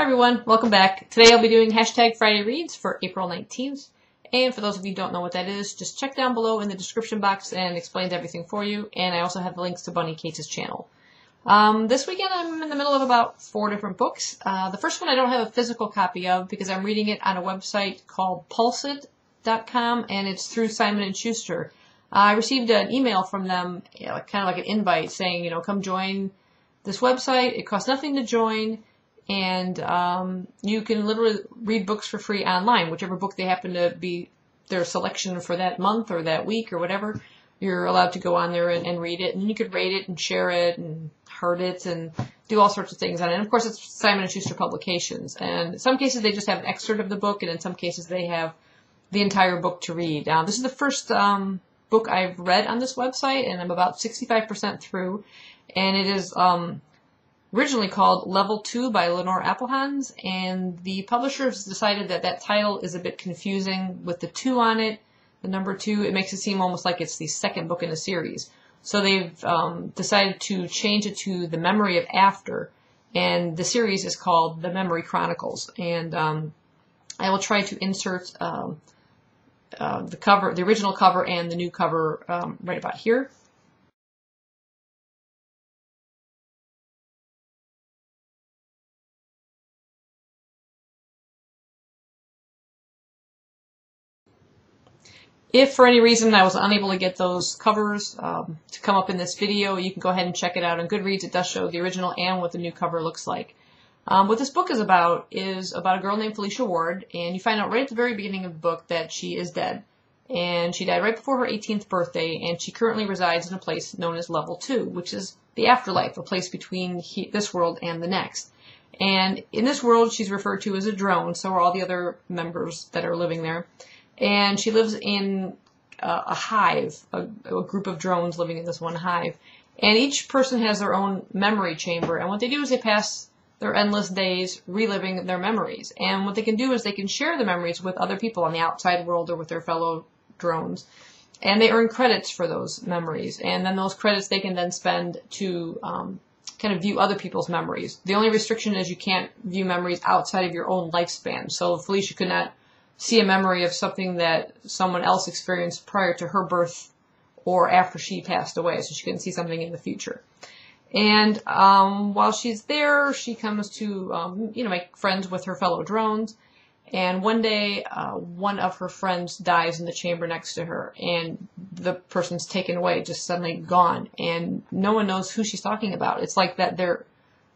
Hi everyone, welcome back. Today I'll be doing hashtag Friday Reads for April 19th. And for those of you who don't know what that is, just check down below in the description box and it explains everything for you. And I also have the links to Bunny Cates' channel. This weekend I'm in the middle of about 4 different books. The first one I don't have a physical copy of because I'm reading it on a website called pulsit.com and it's through Simon & Schuster. I received an email from them, kind of like an invite saying, come join this website. It costs nothing to join. And you can literally read books for free online, whichever book they happen to be their selection for that month or that week or whatever. You're allowed to go on there and read it, and you could rate it and share it and heart it and do all sorts of things on it. And of course, it's Simon & Schuster Publications. And in some cases, they just have an excerpt of the book, and in some cases, they have the entire book to read. Now, this is the first book I've read on this website, and I'm about 65% through. And it is originally called Level 2 by Lenore Applehans, and the publishers decided that that title is a bit confusing with the 2 on it, the number 2. It makes it seem almost like it's the second book in a series. So they've decided to change it to The Memory of After, and the series is called The Memory Chronicles. And I will try to insert the cover, the original cover and the new cover right about here. If for any reason I was unable to get those covers to come up in this video, you can go ahead and check it out on Goodreads. It does show the original and what the new cover looks like. What this book is about a girl named Felicia Ward, and you find out right at the very beginning of the book that she is dead. And she died right before her 18th birthday, and she currently resides in a place known as Level 2, which is the afterlife, a place between this world and the next. And in this world, she's referred to as a drone, so are all the other members that are living there. And she lives in a hive, a group of drones living in this one hive. And each person has their own memory chamber. And what they do is they pass their endless days reliving their memories. And what they can do is they can share the memories with other people on the outside world or with their fellow drones. And they earn credits for those memories. And then those credits they can then spend to kind of view other people's memories. The only restriction is you can't view memories outside of your own lifespan. So Felicia could not see a memory of something that someone else experienced prior to her birth or after she passed away, so she couldn't see something in the future. And while she's there, she comes to make friends with her fellow drones. And one day, one of her friends dies in the chamber next to her, and the person's taken away, just suddenly gone, and no one knows who she's talking about. It's like that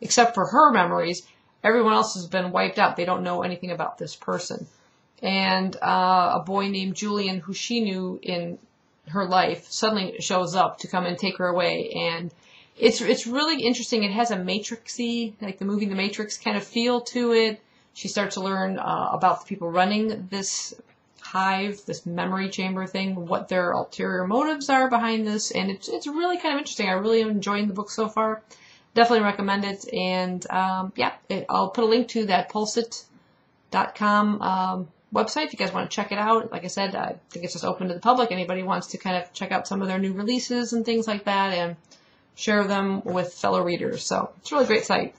except for her memories, everyone else has been wiped out. They don't know anything about this person. And a boy named Julian, who she knew in her life, suddenly shows up to come and take her away. And it's really interesting. It has a Matrix-y, like the movie The Matrix kind of feel to it. She starts to learn about the people running this hive, this memory chamber thing, what their ulterior motives are behind this. And it's really kind of interesting. I really am enjoying the book so far. Definitely recommend it. And I'll put a link to that pulsit.com website if you guys want to check it out. Like I said, I think it's just open to the public. Anybody wants to kind of check out some of their new releases and things like that and share them with fellow readers. So it's a really great site.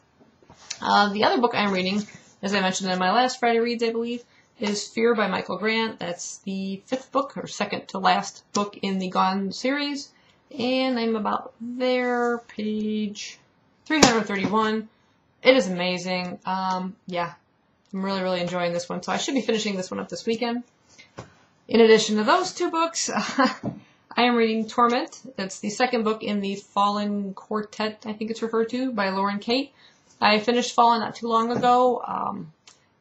The other book I'm reading, as I mentioned in my last Friday Reads, I believe, is Fear by Michael Grant. That's the 5th book, or second to last book in the Gone series. And I'm about there, page 331. It is amazing. I'm really, really enjoying this one, so I should be finishing this one up this weekend. In addition to those 2 books, I am reading Torment. That's the 2nd book in the Fallen Quartet, I think it's referred to, by Lauren Kate. I finished Fallen not too long ago,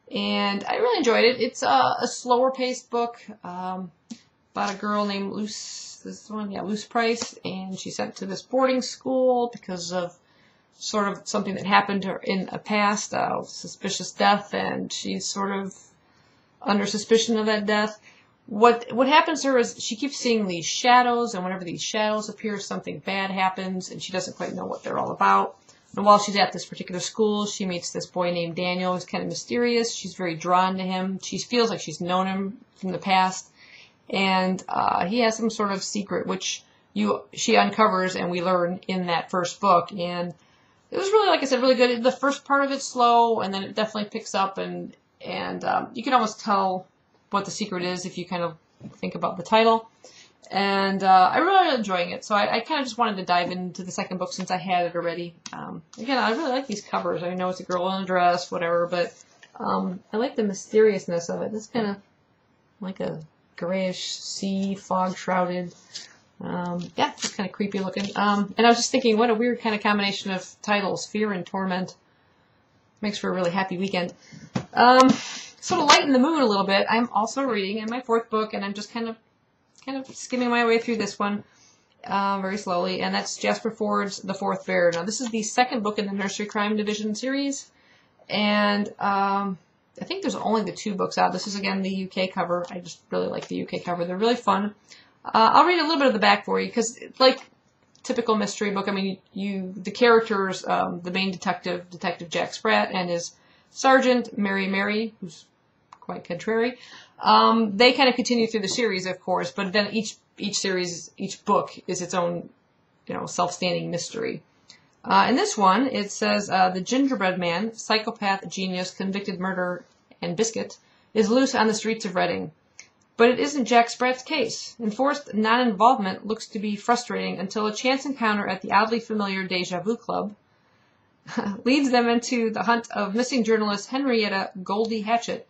and I really enjoyed it. It's a slower-paced book about a girl named Luce Price, and she's sent to this boarding school because of sort of something that happened to her in a past, suspicious death, and she's sort of under suspicion of that death. What happens to her is she keeps seeing these shadows, and whenever these shadows appear, something bad happens, and she doesn't quite know what they're all about. And while she's at this particular school, she meets this boy named Daniel, who's kind of mysterious. She's very drawn to him. She feels like she's known him from the past, and he has some sort of secret, which she uncovers, and we learn in that first book. And it was really, like I said, really good. The first part of it's slow, and then it definitely picks up, and you can almost tell what the secret is if you kind of think about the title. And I'm really enjoying it. So I kind of just wanted to dive into the second book since I had it already. Again, I really like these covers. I know it's a girl in a dress, whatever, but I like the mysteriousness of it. It's kind of like a grayish sea, fog-shrouded. Yeah, it's kind of creepy looking. And I was just thinking, what a weird kind of combination of titles, Fear and Torment. Makes for a really happy weekend. So to lighten the mood a little bit, I'm also reading in my fourth book, and I'm just kind of skimming my way through this one very slowly, and that's Jasper Fford's The Fourth Bear. Now, this is the second book in the Nursery Crime Division series, and I think there's only the 2 books out. This is, again, the UK cover. I just really like the UK cover. They're really fun. I'll read a little bit of the back for you, because like typical mystery book, I mean, the characters, the main detective, Detective Jack Spratt, and his sergeant, Mary, who's quite contrary, they kind of continue through the series, of course, but then each book is its own, self-standing mystery. In this one, it says, the Gingerbread Man, psychopath, genius, convicted murderer, and biscuit, is loose on the streets of Reading. But it isn't Jack Spratt's case. Enforced non-involvement looks to be frustrating until a chance encounter at the oddly familiar Deja Vu Club leads them into the hunt of missing journalist Henrietta Goldie Hatchett,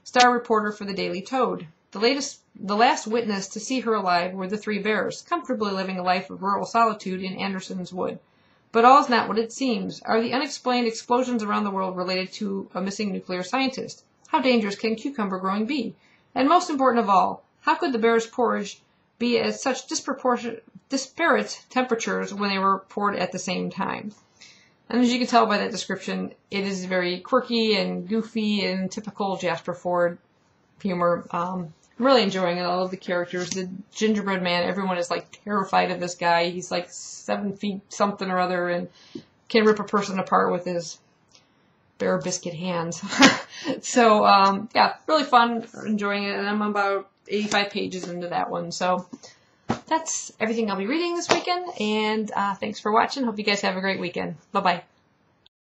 star reporter for the Daily Toad. The last witness to see her alive were the 3 bears, comfortably living a life of rural solitude in Anderson's Wood. But all's not what it seems. Are the unexplained explosions around the world related to a missing nuclear scientist? How dangerous can cucumber growing be? And most important of all, how could the bears' porridge be at such disparate temperatures when they were poured at the same time? And as you can tell by that description, it is very quirky and goofy and typical Jasper Fford humor. I'm really enjoying it. I love the characters. The Gingerbread Man, everyone is like terrified of this guy. He's like 7 feet something or other and can rip a person apart with his bare biscuit hands. So, yeah, really fun, enjoying it, and I'm about 85 pages into that one. So that's everything I'll be reading this weekend, and thanks for watching. Hope you guys have a great weekend. Bye-bye.